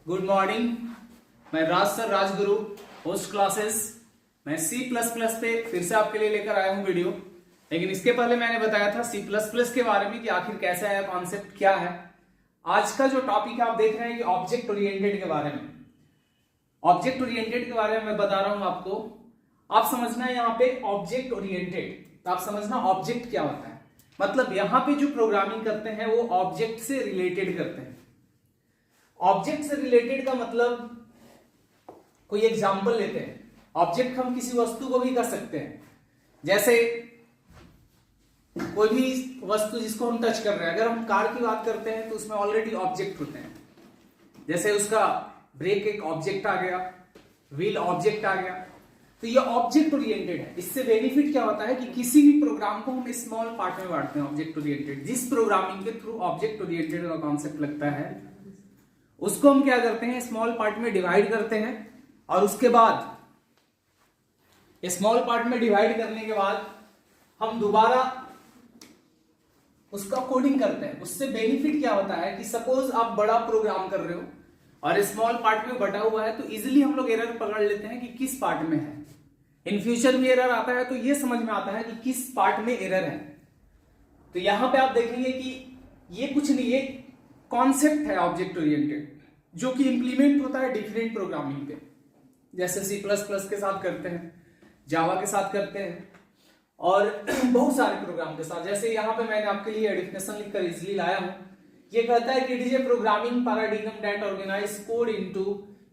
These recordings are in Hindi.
Good morning. मैं राज सर राजगुरु होस्ट क्लासेस। मैं C++ पे फिर से आपके लिए लेकर आया हूं वीडियो। लेकिन इसके पहले मैंने बताया था C++ के बारे में कि आखिर कैसा है, कॉन्सेप्ट क्या है। आज का जो टॉपिक है आप देख रहे हैं कि ऑब्जेक्ट ओरिएंटेड के बारे में। ऑब्जेक्ट ओरिएंटेड के बारे में मैं बता रहा हूं आपको। आप समझना है यहाँ पे ऑब्जेक्ट ओरिएंटेड, तो आप समझना ऑब्जेक्ट क्या होता है। मतलब यहाँ पे जो प्रोग्रामिंग करते हैं वो ऑब्जेक्ट से रिलेटेड करते हैं। ऑब्जेक्ट से रिलेटेड का मतलब, कोई एग्जांपल लेते हैं। ऑब्जेक्ट हम किसी वस्तु को भी कर सकते हैं, जैसे कोई भी वस्तु जिसको हम टच कर रहे हैं। अगर हम कार की बात करते हैं तो उसमें ऑलरेडी ऑब्जेक्ट होते हैं। जैसे उसका ब्रेक एक ऑब्जेक्ट आ गया, व्हील ऑब्जेक्ट आ गया, तो ये ऑब्जेक्ट ओरिएंटेड है। इससे बेनिफिट क्या होता है कि किसी भी प्रोग्राम को हम स्मॉल पार्ट में बांटते हैं। ऑब्जेक्ट ओरिएंटेड, जिस प्रोग्रामिंग के थ्रू ऑब्जेक्ट ओरिएंटेड का कॉन्सेप्ट लगता है उसको हम क्या करते हैं, स्मॉल पार्ट में डिवाइड करते हैं। और उसके बाद स्मॉल पार्ट में डिवाइड करने के बाद हम दोबारा उसका कोडिंग करते हैं। उससे बेनिफिट क्या होता है कि सपोज आप बड़ा प्रोग्राम कर रहे हो और स्मॉल पार्ट में बटा हुआ है, तो इजीली हम लोग एरर पकड़ लेते हैं कि किस पार्ट में है। इन फ्यूचर भी एरर आता है तो ये समझ में आता है कि किस पार्ट में एरर है। तो यहां पे आप देखेंगे कि ये कुछ नहीं, ये कॉन्सेप्ट है ऑब्जेक्ट ओरिएंटेड, जो कि इंप्लीमेंट होता है डिफरेंट प्रोग्रामिंग पे। जैसे C++ के साथ करते हैं, जावा के साथ करते हैं और बहुत सारे प्रोग्राम के साथ। जैसे यहाँ पे मैंने आपके लिए डेफिनेशन लिखकर इजीली लाया हूं। ये कहता है कि it is a programming paradigm that organize code into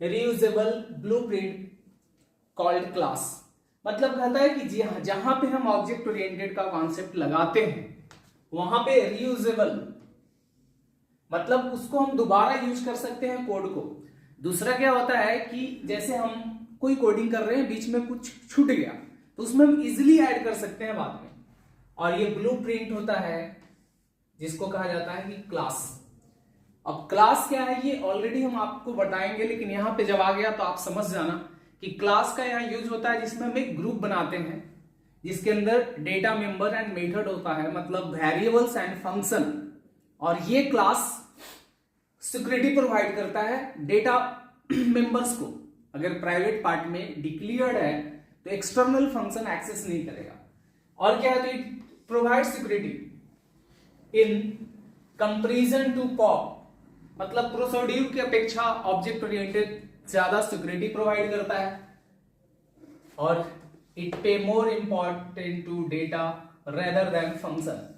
reusable blueprint called class. मतलब कहता है कि जहां पे हम ऑब्जेक्ट ओरिएंटेड का कॉन्सेप्ट लगाते हैं वहां पे रीयूजेबल मतलब उसको हम दोबारा यूज कर सकते हैं कोड को। दूसरा क्या होता है कि जैसे हम कोई कोडिंग कर रहे हैं, बीच में कुछ छूट गया तो उसमें हम इजीली ऐड कर सकते हैं बाद में। और ये ब्लूप्रिंट होता है जिसको कहा जाता है कि क्लास। अब क्लास क्या है ये ऑलरेडी हम आपको बताएंगे, लेकिन यहां पे जब आ गया तो आप समझ जाना कि क्लास का यहाँ यूज होता है जिसमें हम एक ग्रुप बनाते हैं जिसके अंदर डेटा मेंबर एंड मेथड होता है, मतलब वेरिएबल्स एंड फंक्शन। और ये क्लास सिक्योरिटी प्रोवाइड करता है डेटा मेंबर्स को। अगर प्राइवेट पार्ट में डिक्लेयर्ड है तो एक्सटर्नल फंक्शन एक्सेस नहीं करेगा। और क्या है, तो it provide security in comparison to POP, मतलब प्रोसीड्यूर की अपेक्षा ऑब्जेक्ट ओरिएंटेड ज्यादा सिक्योरिटी प्रोवाइड करता है। और it pay more important to data rather than function.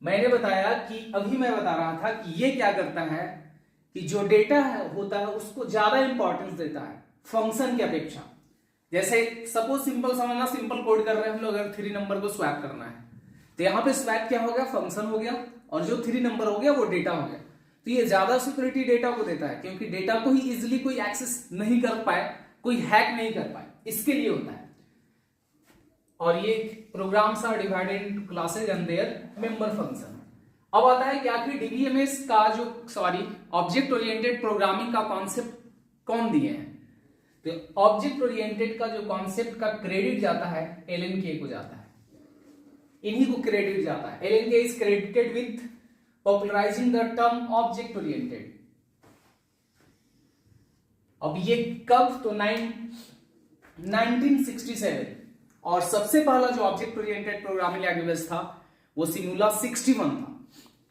मैंने बताया कि अभी मैं बता रहा था कि ये क्या करता है कि जो डेटा होता है उसको ज्यादा इंपॉर्टेंस देता है फंक्शन की अपेक्षा। जैसे सपोज सिंपल समझना, सिंपल कोड कर रहे हैं हम लोग, अगर 3 नंबर को स्वैप करना है तो यहाँ पे स्वैप क्या हो गया, फंक्शन हो गया, और जो 3 नंबर हो गया वो डेटा हो गया। तो ये ज्यादा सिक्योरिटी डेटा को देता है, क्योंकि डेटा को ही इजिली कोई एक्सेस नहीं कर पाए, कोई हैक नहीं कर पाए, इसके लिए होता है। और ये programs are divided into classes and their member function. अब आता है कि आखिर डीबीएमएस का जो ऑब्जेक्ट ओरिएंटेड प्रोग्रामिंग का कॉन्सेप्ट कौन दिए हैं। तो ऑब्जेक्ट ओरिएंटेड का जो कॉन्सेप्ट का क्रेडिट जाता है एलएनके को जाता है, इन्हीं को क्रेडिट जाता है। Alan Kay is credited with popularizing the term object oriented. अब ये कब, तो 1967। और सबसे पहला जो ऑब्जेक्ट ओरिएंटेड प्रोग्रामिंग लैंग्वेज था वो सिमुला 61 था।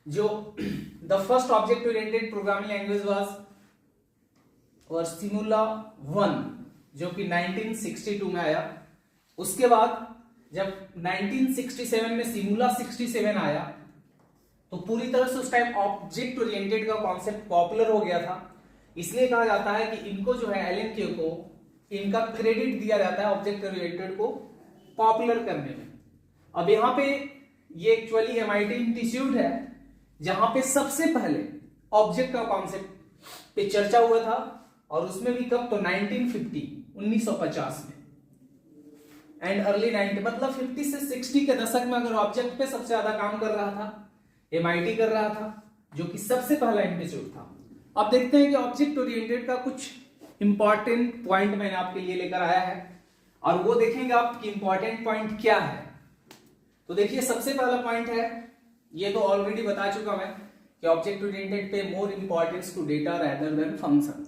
जो the first object oriented programming language was और सिमुला 1, जो कि 1962 में आया। उसके बाद जब 1967 में सिमुला 67 आया तो पूरी तरह से उस टाइम ऑब्जेक्ट ओरिएंटेड का कॉन्सेप्ट पॉपुलर हो गया था। इसलिए कहा जाता है कि इनको जो है एलएनके को इनका क्रेडिट दिया जाता है ऑब्जेक्ट ओरिएंटेड को पॉपुलर करने में। अब यहाँ पे ये एक्चुअली एमआईटी इंस्टीट्यूट है जहां पे सबसे पहले ऑब्जेक्ट का कॉन्सेप्ट पे चर्चा हुआ था, और उसमें भी कब, तो 1950 में एंड अर्ली 90, मतलब 50 से 60 के दशक में अगर ऑब्जेक्ट पे सबसे ज्यादा काम कर रहा था एमआईटी कर रहा था, जो कि सबसे पहला इंस्टीट्यूट था। अब देखते हैं कि ऑब्जेक्ट ओरिएंटेड का कुछ इंपॉर्टेंट पॉइंट मैंने आपके लिए लेकर आया है, और वो देखेंगे आप कि इंपॉर्टेंट पॉइंट क्या है। तो देखिए सबसे पहला पॉइंट है, ये तो ऑलरेडी बता चुका मैं कि ऑब्जेक्ट ओरिएंटेड पे more importance to data rather than function,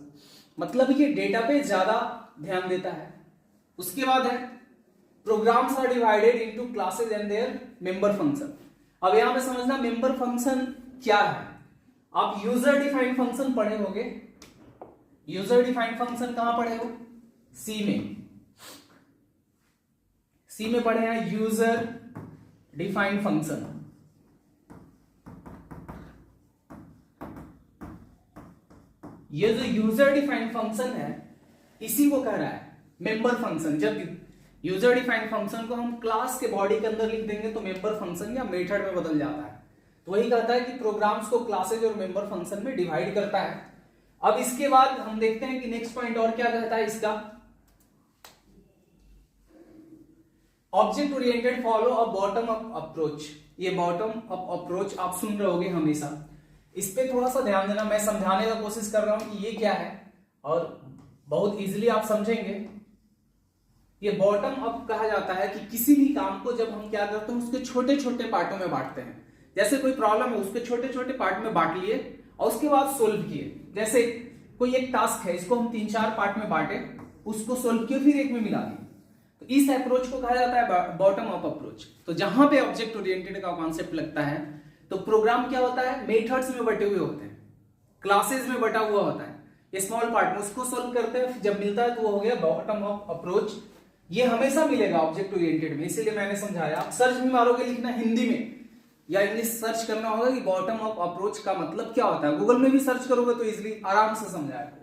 मतलब ये डेटा पे ज्यादा ध्यान देता है। उसके बाद है programs are divided into classes and their member function. अब यहां पे समझना मेंबर फंक्शन क्या है। आप यूजर डिफाइंड फंक्शन पढ़े होगे, यूजर डिफाइंड फंक्शन कहां पढ़े हो, सी में पढ़े हैं यूजर डिफाइंड फंक्शन। ये जो यूजर डिफाइंड फंक्शन है इसी को कह रहा है मेंबर फंक्शन। जब यूजर डिफाइंड फंक्शन को हम क्लास के बॉडी के अंदर लिख देंगे तो मेंबर फंक्शन या मेथड में बदल जाता है। तो वही कहता है कि प्रोग्राम्स को क्लासेज और मेंबर फंक्शन में डिवाइड करता है। अब इसके बाद हम देखते हैं कि नेक्स्ट पॉइंट और क्या कहता है इसका, object oriented follow a bottom up approach. ये बॉटम अप अप्रोच आप सुन रहे होगे हमेशा, इस पे थोड़ा सा ध्यान देना। मैं समझाने का कोशिश कर रहा हूं कि ये क्या है और बहुत इजीली आप समझेंगे। ये बॉटम अप कहा जाता है कि किसी भी काम को जब हम क्या करते हैं उसके छोटे छोटे पार्टों में बांटते हैं। जैसे कोई प्रॉब्लम है उसके छोटे छोटे पार्ट में बांट लिए और उसके बाद सोल्व किए। जैसे कोई एक टास्क है, इसको हम 3-4 पार्ट में बांटे, उसको सोल्व किए, फिर एक में मिला दिए। तो इस अप्रोच को कहा जाता है बॉटम अप अप्रोच। तो जहां पे ऑब्जेक्ट ओरिएंटेड का कॉन्सेप्ट लगता है तो प्रोग्राम क्या होता है, मेथड्स में बटे हुए होते हैं, क्लासेस में बटा हुआ होता है, ये स्मॉल पार्ट में उसको सोल्व करते हैं, जब मिलता है तो वो हो गया बॉटम अप अप्रोच। ये हमेशा मिलेगा ऑब्जेक्ट ओरिएंटेड में, इसीलिए मैंने समझाया। आप सर्च भी मारोगे लिखना हिंदी में या इंग्लिश सर्च करना होगा कि बॉटम अप अप्रोच का मतलब क्या होता है। गूगल में भी सर्च करोगे तो इजीली आराम से समझाएगा।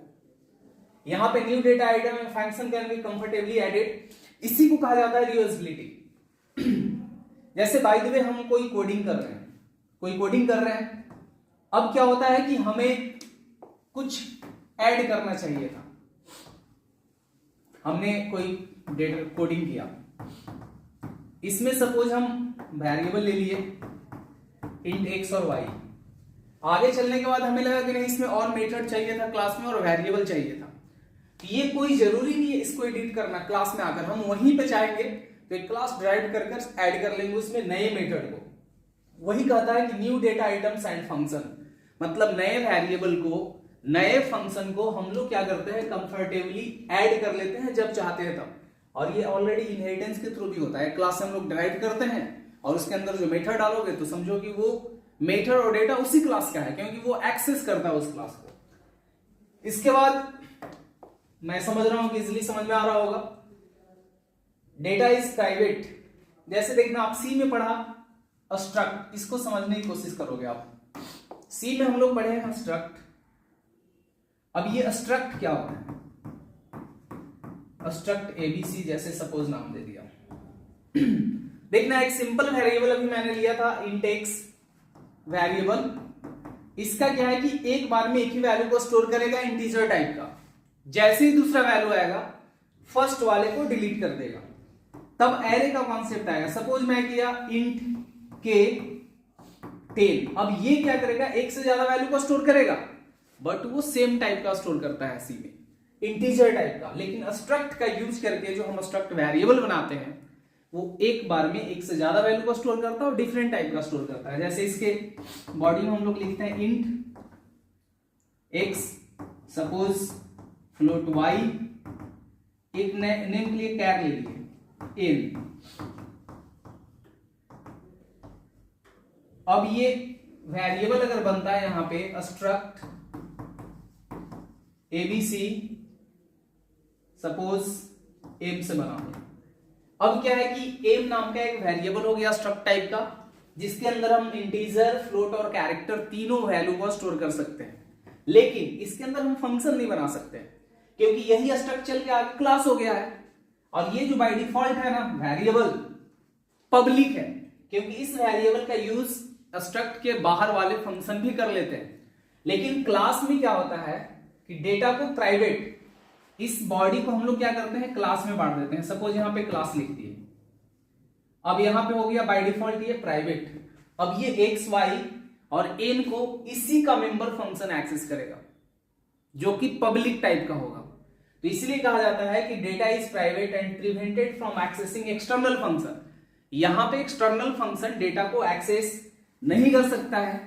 यहां पे new data item and function can be comfortably added, इसी को कहा जाता है रीयूजेबिलिटी। जैसे बाय द वे हम कोई कोडिंग कर रहे हैं, अब क्या होता है कि हमें कुछ ऐड करना चाहिए था, हमने कोई डेटा कोडिंग किया, इसमें सपोज हम वेरिएबल ले लिए इंट एक्स और वाई। आगे चलने के बाद हमें लगा कि नहीं इसमें और मेथड चाहिए था क्लास में और वेरिएबल चाहिए था। ये कोई जरूरी नहीं है इसको एडिट करना क्लास में आकर, हम वहीं पे चाहेंगे तो एक क्लास ड्राइव कर ऐड कर लेंगे उसमें नए मेथड को। वही कहता है कि new data items and function, मतलब नए वेरिएबल को, नए फंक्शन को हम लोग क्या करते हैं कंफर्टेबली ऐड कर लेते हैं जब चाहते हैं तब। और ये ऑलरेडी इनहेरिटेंस के थ्रू भी होता है, क्लास से हम लोग ड्राइव करते हैं और उसके अंदर जो मेथड डालोगे तो समझो कि वो मेथड और डेटा उसी क्लास का है, क्योंकि वो एक्सेस करता है उस क्लास को। इसके बाद मैं समझ रहा हूं कि इजीली समझ में आ रहा होगा, डेटा इज प्राइवेट। जैसे देखना आप सी में पढ़ा स्ट्रक्ट, इसको समझने की कोशिश करोगे आप। सी में हम लोग पढ़े हैं स्ट्रक्ट। अब ये स्ट्रक्ट क्या होता है, स्ट्रक्ट एबीसी जैसे सपोज नाम दे दिया। देखना एक सिंपल वेरिएबल अभी मैंने लिया था इंट एक्स वेरिएबल, इसका क्या है कि एक बार में एक ही वैल्यू को स्टोर करेगा इंटीजर टाइप का। जैसे ही दूसरा वैल्यू आएगा फर्स्ट वाले को डिलीट कर देगा, तब एरे का कॉन्सेप्ट आएगा। सपोज मैं किया इंट के 10, अब ये क्या करेगा एक से ज्यादा वैल्यू को स्टोर करेगा, बट वो सेम टाइप का स्टोर करता है सी में, इंटीजर टाइप का। लेकिन स्ट्रक्ट का यूज करके जो हम स्ट्रक्ट वेरिएबल बनाते हैं वो एक बार में एक से ज्यादा वैल्यू को स्टोर करता है और डिफरेंट टाइप का स्टोर करता है। जैसे इसके बॉडी में हम लोग लिखते हैं int x, suppose float y, एक नेम के लिए कैर ले लिए एन। अब ये वेरिएबल अगर बनता है यहां पे स्ट्रक्ट एबीसी, सपोज एम से बना हो। अब क्या है कि एम नाम का एक वेरिएबल हो गया स्ट्रक्ट टाइप का, जिसके अंदर हम इंटीजर, फ्लोट और कैरेक्टर तीनों वैल्यू को स्टोर कर सकते हैं। लेकिन इसके अंदर हम फंक्शन नहीं बना सकते क्योंकि यही स्ट्रक्चर के आगे क्लास हो गया है। और ये जो बाय डिफॉल्ट है ना वेरिएबल पब्लिक है, क्योंकि इस वेरिएबल का यूज स्ट्रक्ट के बाहर वाले फंक्शन भी कर लेते हैं। लेकिन क्लास में क्या होता है कि डेटा को प्राइवेट, इस बॉडी को हम लोग क्या करते हैं क्लास में बांट देते हैं। सपोज यहां पे क्लास लिख दिए, अब यहां पे हो गया बाय डिफॉल्ट ये प्राइवेट। अब ये एक्स वाई और एन को इसी का मेंबर फंक्शन एक्सेस करेगा जो कि पब्लिक टाइप का होगा। तो इसलिए कहा जाता है कि data is private and prevented from accessing external function. यहां पे एक्सटर्नल फंक्शन डेटा को एक्सेस नहीं कर सकता है।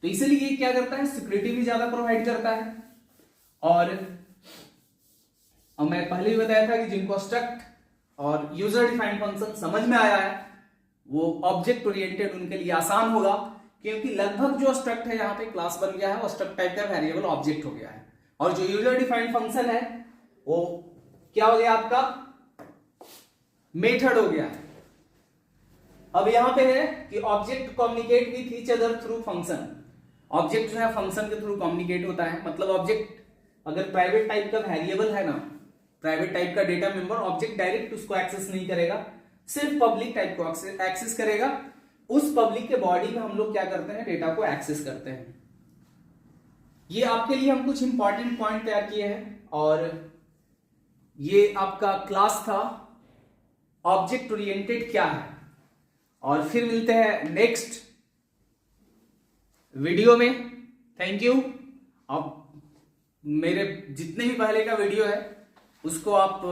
तो इसीलिए ये क्या करता है, सिक्योरिटी भी ज्यादा प्रोवाइड करता है। और मैं पहले ही बताया था कि जिनको स्ट्रक्ट और यूजर डिफाइंड फंक्शन समझ में आया है वो ऑब्जेक्ट ओरिएंटेड उनके लिए आसान होगा, क्योंकि लगभग जो स्ट्रक्ट है यहाँ पे क्लास बन गया है और स्ट्रक्ट टाइप का वेरिएबल ऑब्जेक्ट हो गया है, और जो यूजर डिफाइंड फंक्शन है वो क्या हो गया आपका, मेथड हो गया है। अब यहां पे है कि object communicate with each other through function. Object जो है फंक्शन के थ्रू कम्युनिकेट होता है, मतलब ऑब्जेक्ट अगर प्राइवेट टाइप का वेरिएबल है ना, प्राइवेट टाइप का डेटा मेंबर, ऑब्जेक्ट डायरेक्ट उसको एक्सेस नहीं करेगा, सिर्फ पब्लिक टाइप को एक्सेस करेगा। उस पब्लिक के बॉडी में हम लोग क्या करते हैं, डेटा को एक्सेस करते हैं। ये आपके लिए हम कुछ इंपॉर्टेंट पॉइंट तैयार किए हैं, और ये आपका क्लास था ऑब्जेक्ट ओरिएंटेड क्या है। और फिर मिलते हैं नेक्स्ट वीडियो में। Thank you. अब मेरे जितने भी पहले का वीडियो है उसको आप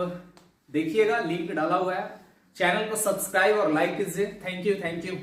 देखिएगा, लिंक डाला हुआ है। चैनल को सब्सक्राइब और लाइक कीजिए। Thank you.